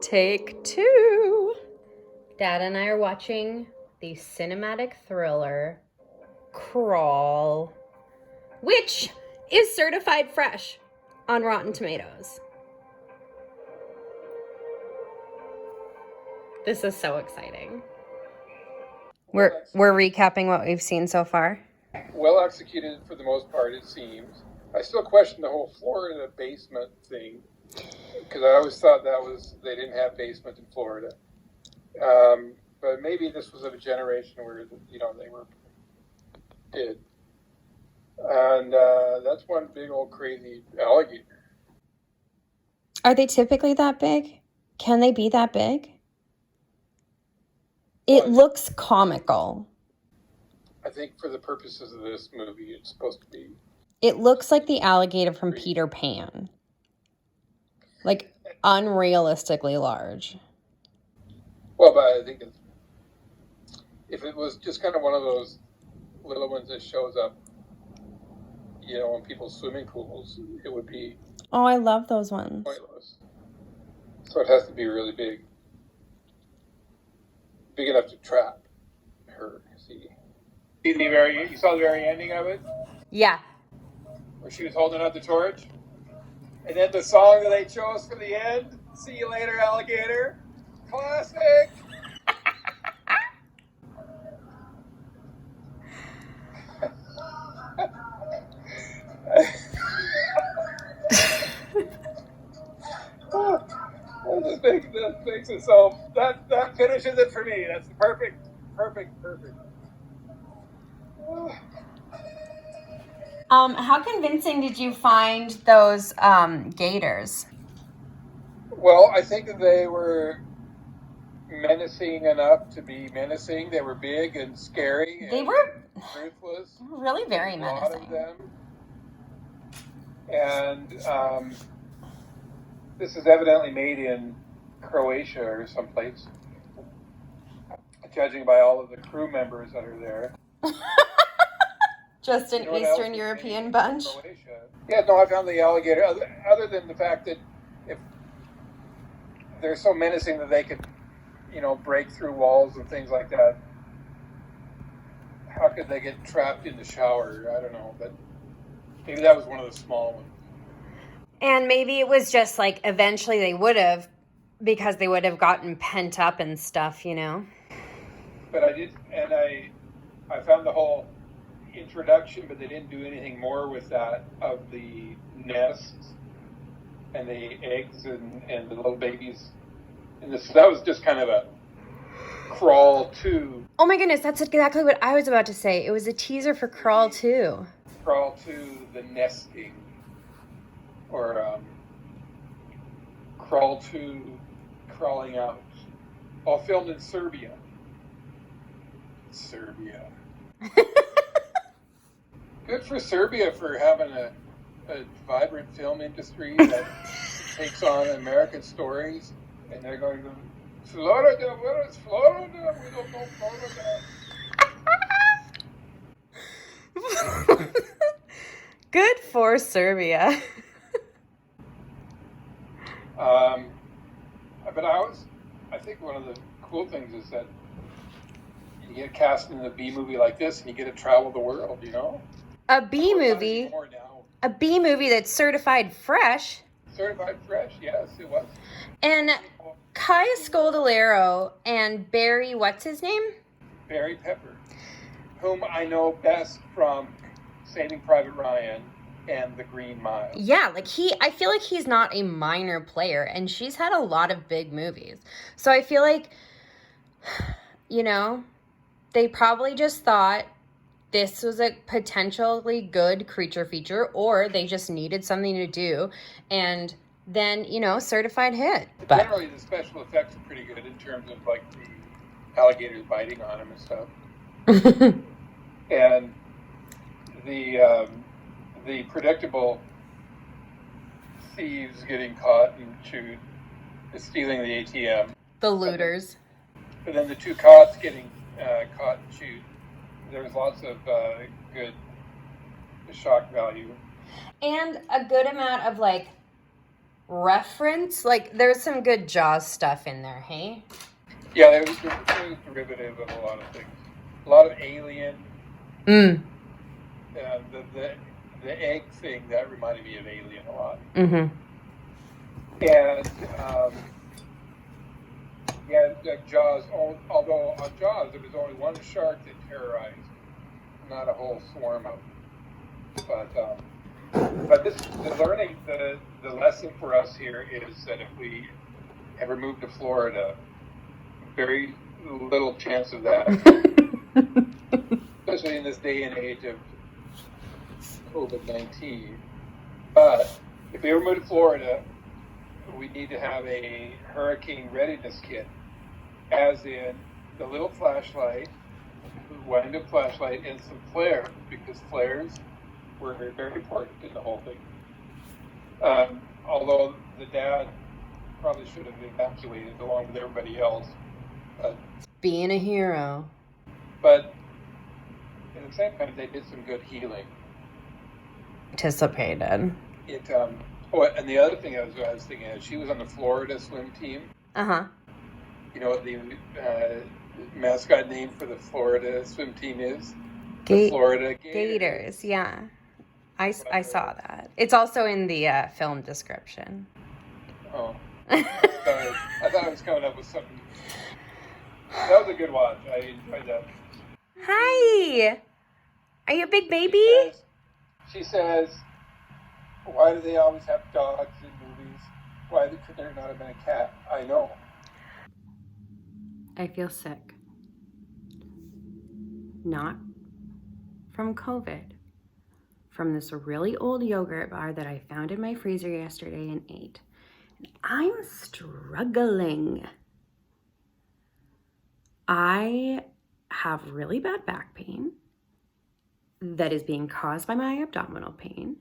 Take two. Dad and I are watching the cinematic thriller Crawl, which is certified fresh on Rotten Tomatoes. This is so exciting. We're recapping what we've seen so far. Well executed for the most part, it seems. I still question the whole Florida basement thing, because I always thought they didn't have basement in Florida. But maybe this was of a generation where they did. And that's one big old crazy alligator. Are they typically that big? Can they be that big? It looks comical. I think for the purposes of this movie, it's supposed to be. It looks like the alligator from Peter Pan. Like, unrealistically large. Well, but I think if it was just kind of one of those little ones that shows up, in people's swimming pools, it would be... Oh, I love those ones. Pointless. So it has to be really big. Big enough to trap her, see. You saw the very ending of it? Yeah. Where she was holding up the torch? And then the song that they chose for the end, "See You Later, Alligator." Classic! That makes it so. That finishes it for me. That's perfect. How convincing did you find those gators? Well, I think that they were menacing enough to be menacing. They were big and scary. They were ruthless. Really very menacing. A lot of them. And this is evidently made in Croatia or someplace, judging by all of the crew members that are there. Just an Eastern European bunch? Yeah, no, I found the alligator, other than the fact that if they're so menacing that they could, break through walls and things like that, how could they get trapped in the shower? I don't know, but maybe that was one of the small ones. And maybe it was just like eventually they would have, because they would have gotten pent up and stuff, But I found the whole introduction, but they didn't do anything more with that, of the nests and the eggs and the little babies. And that was just kind of a Crawl 2. Oh my goodness, that's exactly what I was about to say. It was a teaser for Crawl 2. Crawl 2, the nesting. Or Crawl 2, crawling out. All filmed in Serbia. Good for Serbia for having a vibrant film industry that takes on American stories. And they're going to Florida. Where is Florida? We don't know Florida. Good for Serbia. But I think one of the cool things is that you get cast in a B movie like this, and you get to travel the world. A B movie. A B movie that's certified fresh. Certified fresh, yes, it was. And Kaya Scodelario and Barry, what's his name? Barry Pepper, whom I know best from Saving Private Ryan and The Green Mile. Yeah, I feel like he's not a minor player, and she's had a lot of big movies. So I feel like, they probably just thought this was a potentially good creature feature, or they just needed something to do, and then, certified hit. But generally, the special effects are pretty good in terms of, the alligators biting on him and stuff. And the predictable thieves getting caught and chewed, stealing the ATM. The looters. But then the two cops getting caught and chewed. There's lots of good shock value. And a good amount of, reference. Like, there's some good Jaws stuff in there, hey? Yeah, it was derivative of a lot of things. A lot of Alien. Mm. The egg thing, that reminded me of Alien a lot. Mm-hmm. And Jaws. Although on Jaws there was only one shark that terrorized, not a whole swarm of them. But the lesson for us here is that if we ever move to Florida, very little chance of that, especially in this day and age of COVID-19. But if we ever move to Florida, we need to have a hurricane readiness kit, as in the little flashlight, wind-up flashlight, and some flares, because flares were very, very important in the whole thing. Although the dad probably should have evacuated along with everybody else. Being a hero. But at the same time, they did some good healing. Anticipated. And the other thing I was thinking is, she was on the Florida swim team. Uh-huh. You know what the mascot name for the Florida swim team is? The Florida Gators, yeah. I saw that. It's also in the film description. Oh. I thought I was coming up with something. That was a good watch. I enjoyed that. Hi! Are you a big baby? She says, why do they always have dogs in movies? Why could there not have been a cat? I know. I feel sick. Not from COVID. From this really old yogurt bar that I found in my freezer yesterday and ate. And I'm struggling. I have really bad back pain that is being caused by my abdominal pain.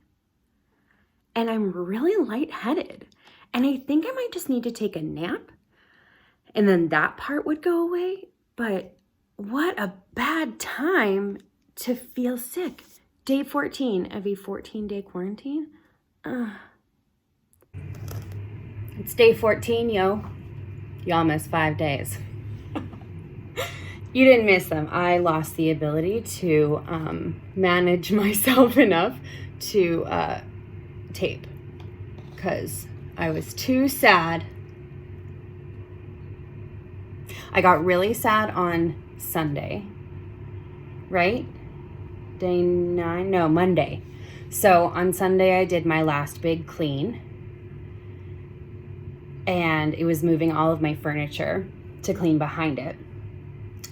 And I'm really lightheaded. And I think I might just need to take a nap. And then that part would go away. But what a bad time to feel sick. Day 14 of a 14-day quarantine. It's day 14, yo. Y'all missed 5 days. You didn't miss them. I lost the ability to manage myself enough to tape because I was too sad. I got really sad on Sunday, right? Day 9? No, Monday. So on Sunday I did my last big clean, and it was moving all of my furniture to clean behind it.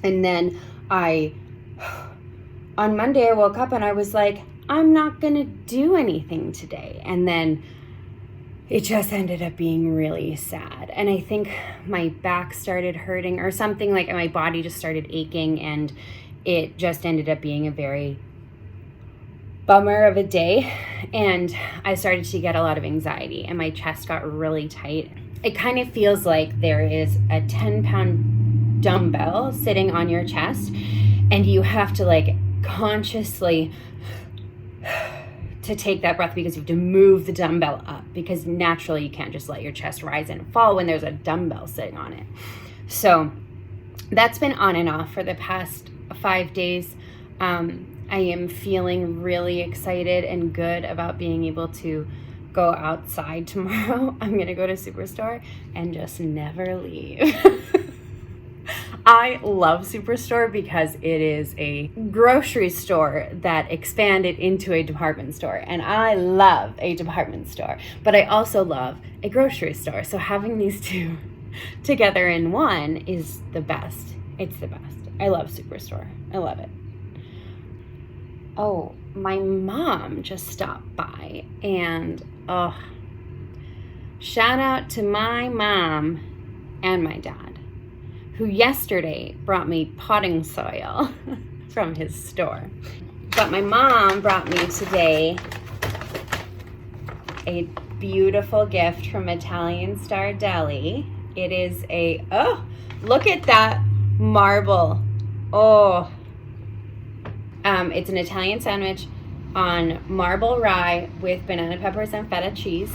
And then on Monday I woke up and I was like, I'm not gonna do anything today. And then it just ended up being really sad. And I think my back started hurting or something, like my body just started aching, and it just ended up being a very bummer of a day. And I started to get a lot of anxiety and my chest got really tight. It kind of feels like there is a 10-pound dumbbell sitting on your chest and you have to like consciously to take that breath, because you have to move the dumbbell up, because naturally you can't just let your chest rise and fall when there's a dumbbell sitting on it. So that's been on and off for the past 5 days. I am feeling really excited and good about being able to go outside tomorrow. I'm gonna go to Superstore and just never leave. I love Superstore because it is a grocery store that expanded into a department store, and I love a department store, but I also love a grocery store. So having these two together in one is the best. It's the best. I love Superstore. I love it. Oh, my mom just stopped by, and shout out to my mom and my dad, who yesterday brought me potting soil from his store. But my mom brought me today a beautiful gift from Italian Star Deli. It is look at that marble. It's an Italian sandwich on marble rye with banana peppers and feta cheese.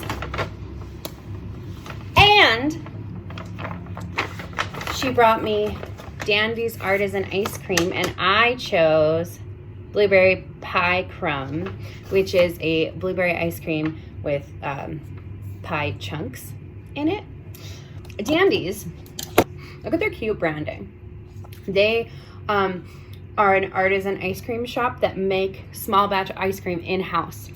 she brought me Dandy's Artisan Ice Cream, and I chose Blueberry Pie Crumb, which is a blueberry ice cream with pie chunks in it. Dandy's, look at their cute branding. They are an artisan ice cream shop that make small batch ice cream in-house.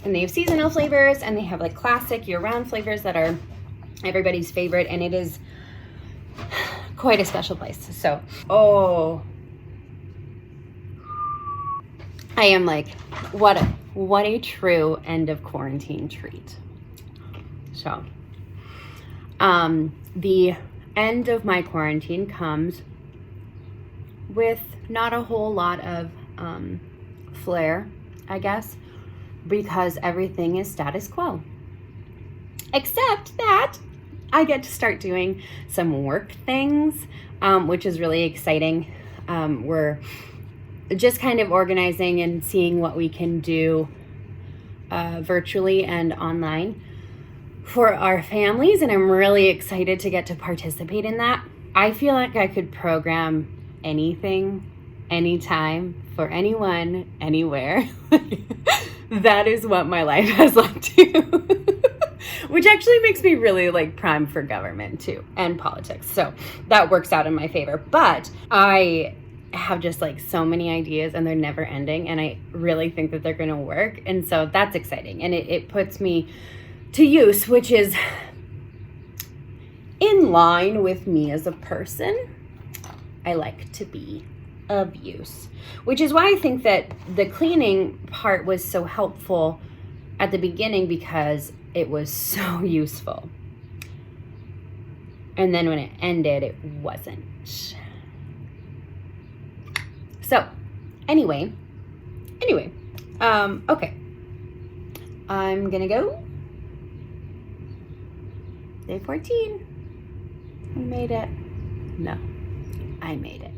And they have seasonal flavors, and they have like classic year-round flavors that are everybody's favorite, and it is quite a special place. So, oh, I am like, what a true end of quarantine treat. So, the end of my quarantine comes with not a whole lot of flair, I guess, because everything is status quo. Except that I get to start doing some work things, which is really exciting. We're just kind of organizing and seeing what we can do virtually and online for our families, and I'm really excited to get to participate in that. I feel like I could program anything, anytime, for anyone, anywhere. That is what my life has led to. Which actually makes me really like prime for government too, and politics. So that works out in my favor. But I have just like so many ideas, and they're never ending, and I really think that they're gonna work. And so that's exciting, and it puts me to use, which is in line with me as a person. I like to be of use, which is why I think that the cleaning part was so helpful at the beginning, because it was so useful. And then when it ended, it wasn't. So anyway, okay. I'm gonna go. Day 14. We made it. No, I made it.